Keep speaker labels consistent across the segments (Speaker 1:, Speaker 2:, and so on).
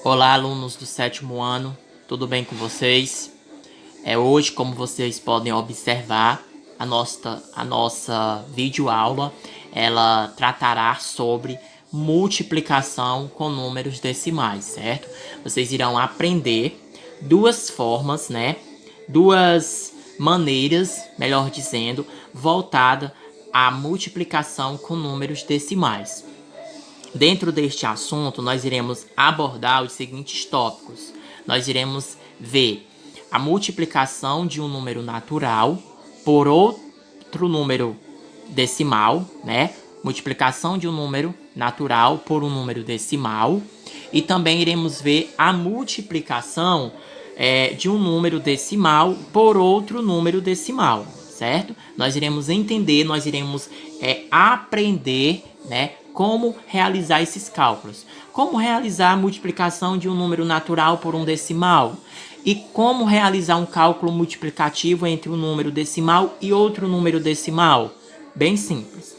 Speaker 1: Olá, alunos do sétimo ano, tudo bem com vocês? Hoje, como vocês podem observar, a nossa videoaula, ela tratará sobre multiplicação com números decimais, certo? Vocês irão aprender duas formas, né? Duas maneiras, melhor dizendo, voltada à multiplicação com números decimais. Dentro deste assunto, nós iremos abordar os seguintes tópicos. Nós iremos ver a multiplicação de um número natural por outro número decimal, né? Multiplicação de um número natural por um número decimal. E também iremos ver a multiplicação de um número decimal por outro número decimal, certo? Nós iremos entender, nós iremos aprender, né? Como realizar esses cálculos. Como realizar a multiplicação de um número natural por um decimal. E como realizar um cálculo multiplicativo entre um número decimal e outro número decimal. Bem simples.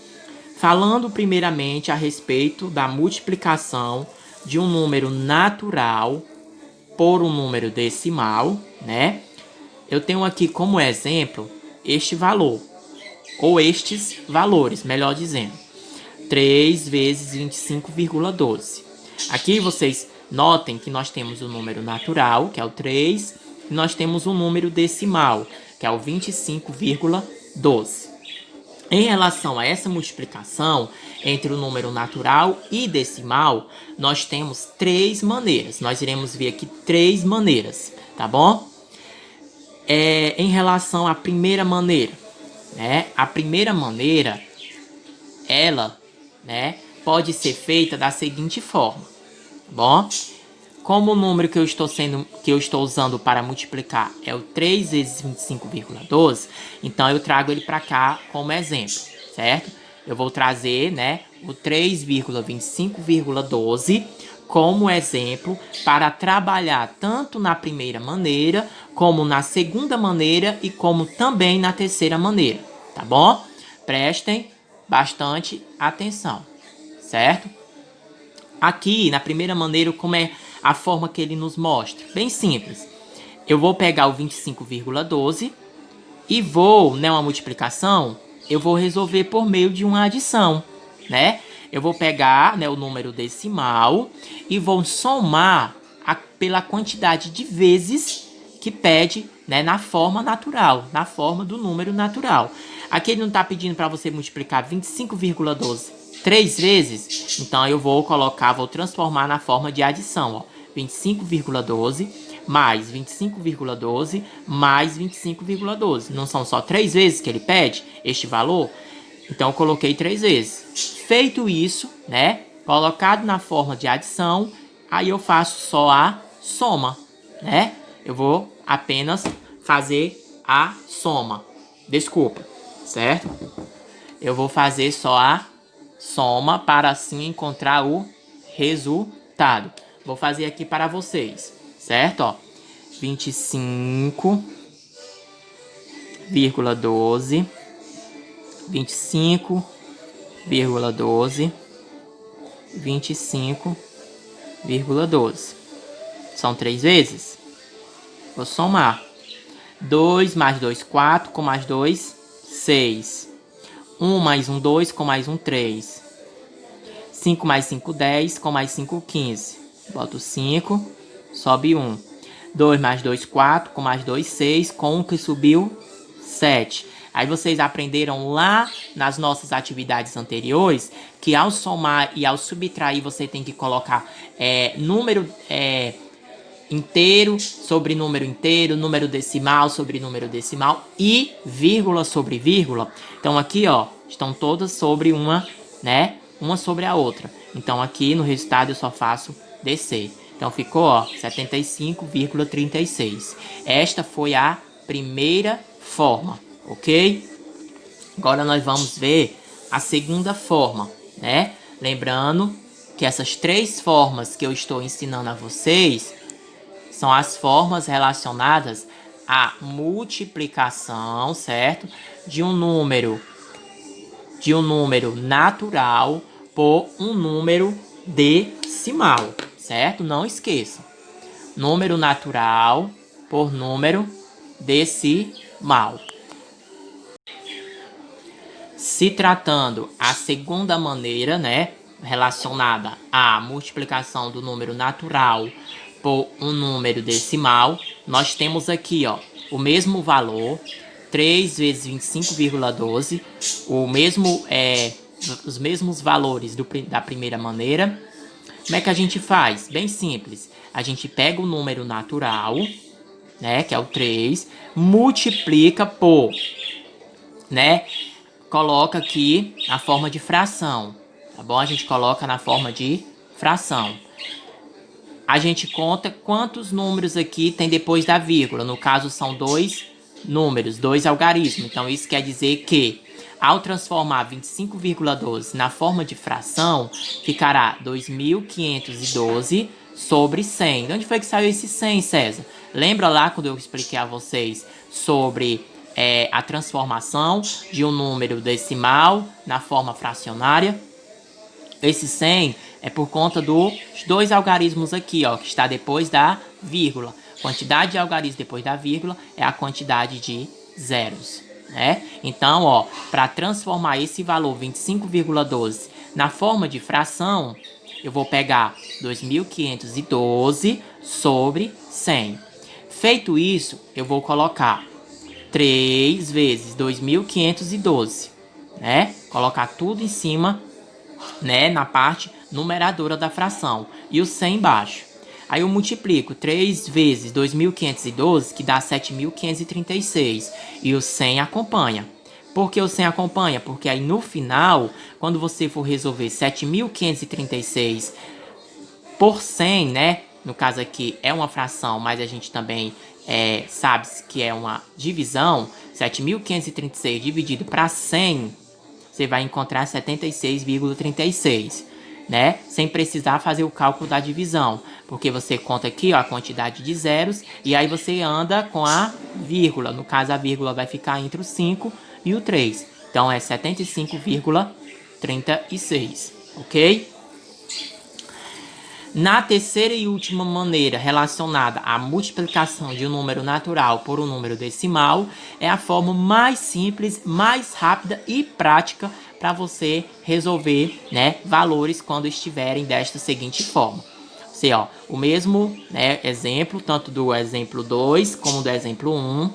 Speaker 1: Falando primeiramente a respeito da multiplicação de um número natural por um número decimal, né? Eu tenho aqui como exemplo este valor, ou estes valores, melhor dizendo. 3 vezes 25,12. Aqui vocês notem que nós temos o número natural, que é o 3, e nós temos o número decimal, que é o 25,12. Em relação a essa multiplicação entre o número natural e decimal, nós temos três maneiras. Nós iremos ver aqui três maneiras, tá bom? Em relação à primeira maneira, né? A primeira maneira, ela, né, pode ser feita da seguinte forma, tá bom? Como o número que eu estou usando para multiplicar é o 3 vezes 25,12, então eu trago ele para cá como exemplo, certo? Eu vou trazer, né, o 3,25,12 como exemplo para trabalhar tanto na primeira maneira, como na segunda maneira e como também na terceira maneira, tá bom? Prestem bastante atenção, certo? Aqui, na primeira maneira, como é a forma que ele nos mostra? Bem simples. Eu vou pegar o 25,12 e vou, né, uma multiplicação, eu vou resolver por meio de uma adição, né? Eu vou pegar, né, o número decimal e vou somar pela quantidade de vezes que pede, né, na forma natural, na forma do número natural. Aqui ele não está pedindo para você multiplicar 25,12 3 vezes, então eu vou transformar na forma de adição, ó. 25,12 mais 25,12 mais 25,12. Não são só 3 vezes que ele pede este valor? Então eu coloquei 3 vezes. Feito isso, né? Colocado na forma de adição, aí eu faço só a soma, né? Eu vou apenas fazer a soma. Desculpa, certo? Eu vou fazer só a soma para assim encontrar o resultado. Vou fazer aqui para vocês, certo? Ó, 25,12, 25,12, 25,12. São 3 vezes? Vou somar. 2 mais 2, 4, com mais 2, 6. 1 mais 1, 2, com mais 1, 3. 5 mais 5, 10, com mais 5, 15. Boto 5, sobe 1. 2 mais 2, 4, com mais 2, 6, com 1 que subiu, 7. Aí vocês aprenderam lá nas nossas atividades anteriores que ao somar e ao subtrair você tem que colocar número inteiro sobre número inteiro, número decimal sobre número decimal e vírgula sobre vírgula. Então aqui, ó, estão todas sobre uma, né? Uma sobre a outra. Então aqui no resultado eu só faço descer. Então ficou, ó, 75,36. Esta foi a primeira forma, ok? Agora nós vamos ver a segunda forma, né? Lembrando que essas três formas que eu estou ensinando a vocês são as formas relacionadas à multiplicação, certo? De um número natural por um número decimal, certo? Não esqueçam. Número natural por número decimal. Se tratando a segunda maneira, né, relacionada à multiplicação do número natural por um número decimal, nós temos aqui, ó, o mesmo valor, 3 vezes 25,12, os mesmos valores da primeira maneira. Como é que a gente faz? Bem simples. A gente pega o número natural, né, que é o 3, multiplica por, né, coloca aqui na forma de fração, tá bom? A gente coloca na forma de fração. A gente conta quantos números aqui tem depois da vírgula. No caso, são 2 números, 2 algarismos. Então, isso quer dizer que, ao transformar 25,12 na forma de fração, ficará 2.512 sobre 100. De onde foi que saiu esse 100, César? Lembra lá quando eu expliquei a vocês sobre a transformação de um número decimal na forma fracionária? Esse 100 é por conta dos 2 algarismos aqui, ó, que está depois da vírgula. Quantidade de algarismos depois da vírgula é a quantidade de zeros, né? Então, ó, para transformar esse valor 25,12 na forma de fração, eu vou pegar 2.512 sobre 100. Feito isso, eu vou colocar 3 vezes 2.512, né? Colocar tudo em cima, né, na parte numeradora da fração e o 100 embaixo. Aí eu multiplico 3 vezes 2.512, que dá 7.536, e o 100 acompanha. Por que o 100 acompanha? Porque aí no final, quando você for resolver 7.536 por 100, né, no caso aqui é uma fração, mas a gente também sabe que é uma divisão, 7.536 dividido para 100, você vai encontrar 76,36, né? Sem precisar fazer o cálculo da divisão, porque você conta aqui, ó, a quantidade de zeros e aí você anda com a vírgula. No caso, a vírgula vai ficar entre o 5 e o 3. Então, é 75,36, ok? Na terceira e última maneira relacionada à multiplicação de um número natural por um número decimal, é a forma mais simples, mais rápida e prática para você resolver, né, valores quando estiverem desta seguinte forma. Você, ó, o mesmo, né, exemplo, tanto do exemplo 2 como do exemplo 1,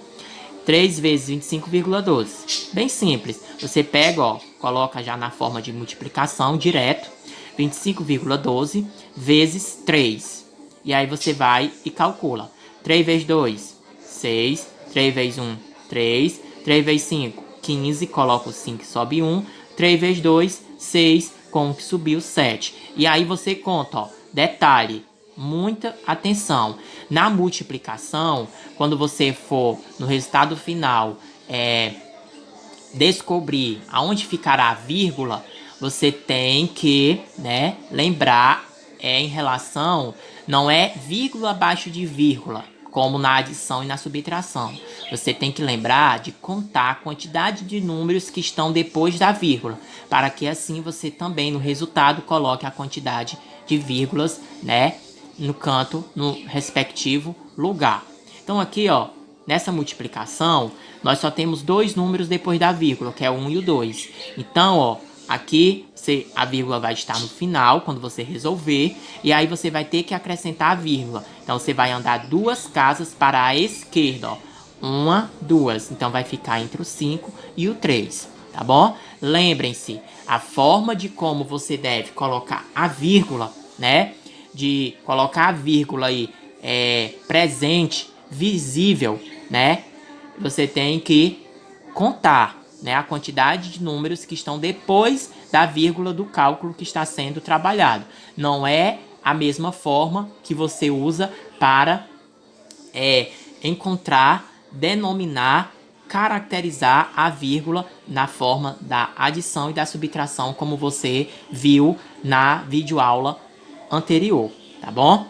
Speaker 1: 3 vezes 25,12. Bem simples. Você pega, ó, coloca já na forma de multiplicação direto, 25,12 vezes 3. E aí você vai e calcula. 3 vezes 2, 6. 3 vezes 1, 3. 3 vezes 5, 15. Coloca o 5 e sobe 1. 3 vezes 2, 6. Com o que subiu, 7. E aí você conta, ó. Detalhe, muita atenção. Na multiplicação, quando você for no resultado final descobrir aonde ficará a vírgula, você tem que, né, lembrar em relação, não é vírgula abaixo de vírgula, como na adição e na subtração. Você tem que lembrar de contar a quantidade de números que estão depois da vírgula, para que assim você também no resultado coloque a quantidade de vírgulas, né, no canto, no respectivo lugar. Então aqui, ó, nessa multiplicação, nós só temos 2 números depois da vírgula, que é o 1 e o 2. Então, ó, aqui a vírgula vai estar no final, quando você resolver, e aí você vai ter que acrescentar a vírgula. Então, você vai andar 2 casas para a esquerda, ó. 1, 2. Então, vai ficar entre o 5 e o 3, tá bom? Lembrem-se, a forma de como você deve colocar a vírgula, né? De colocar a vírgula aí presente, visível, né? Você tem que contar, né, a quantidade de números que estão depois da vírgula do cálculo que está sendo trabalhado. Não é a mesma forma que você usa para encontrar, denominar, caracterizar a vírgula na forma da adição e da subtração, como você viu na videoaula anterior, tá bom?